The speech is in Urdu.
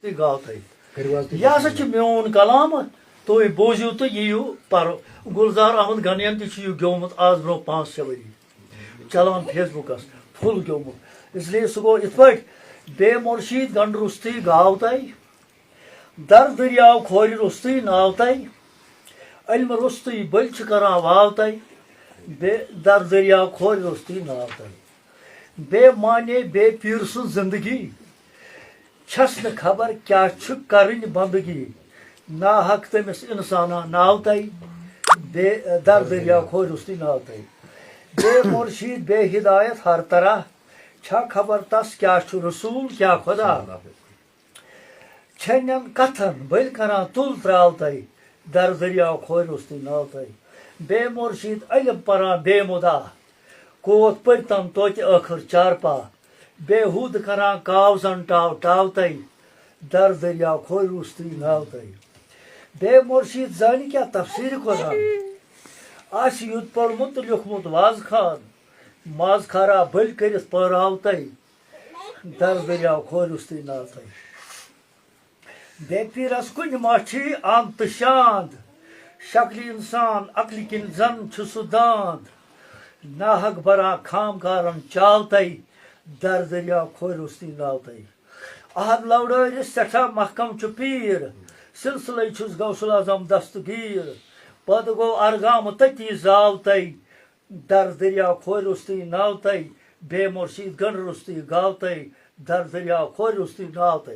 گاوتے یہ ہسا میون کلام تھی بوزیو تو یِیِو پرو گلزار احمد غنین تہ گیومت آز برو 5-6 ؤری چلان فیس بکس فل گیومت اس لیے سہ گو ات پہ بے مرشید گنڈ رستی گاو تہ در دریاو کھورِ رستی ناو تہ علم رستی بل کران واو تہ بے در دریاو کھورِ رستی ناو تہ بے مانے بے پیر سن زندگی چھس نہ خبر کیا کرن بندگی نا حق تمس انسانا ناو تہ بے در دریاو کھورِ رستی ناو تہ بے مرشید بے ہدایت ہر طرح چھا خبر تس کیا رسول کیا خدا چھنن کتھن بل کران تل تراو تہ در دریاو کھورِ رستی ناو تہ بے مرشید علم پران بے مدا کوت پرتم توتہ ٲخر چارپا بے ہود کران کاو زن ٹاو ٹاو تہ در دریاو کھورِ رستی ناو تہ بے مرشید زانہ کیا تفسیر قرآن آس یوت پوٚرمُت تہٕ لیوکھمُت واز خان ماز خارا بٔلۍ کٔرِتھ پٲراو تۄہہِ در دریاو کھورِ رستی ناو تہ بے پیرس کُنہِ ما چھی اند تہٕ شاند شکلہِ انسان عقلہِ کِنۍ زن چھُ سُہ داند ناحق بران خام کارن چاو تہ در دریاو کھورِ رستی ناو تہ احد لوڑٲرِس سٮ۪ٹھاہ محکم چھُ پیٖر سلسلے چھُس غوث العظم دستگیر پتہٕ گوٚو ارگامہٕ تٔتی زاو تہ در دریاو کھورِ رستی ناو تہ بے مرشید گنڈ رستی گاو تہ در دریاو کھورِ رستی ناو تہ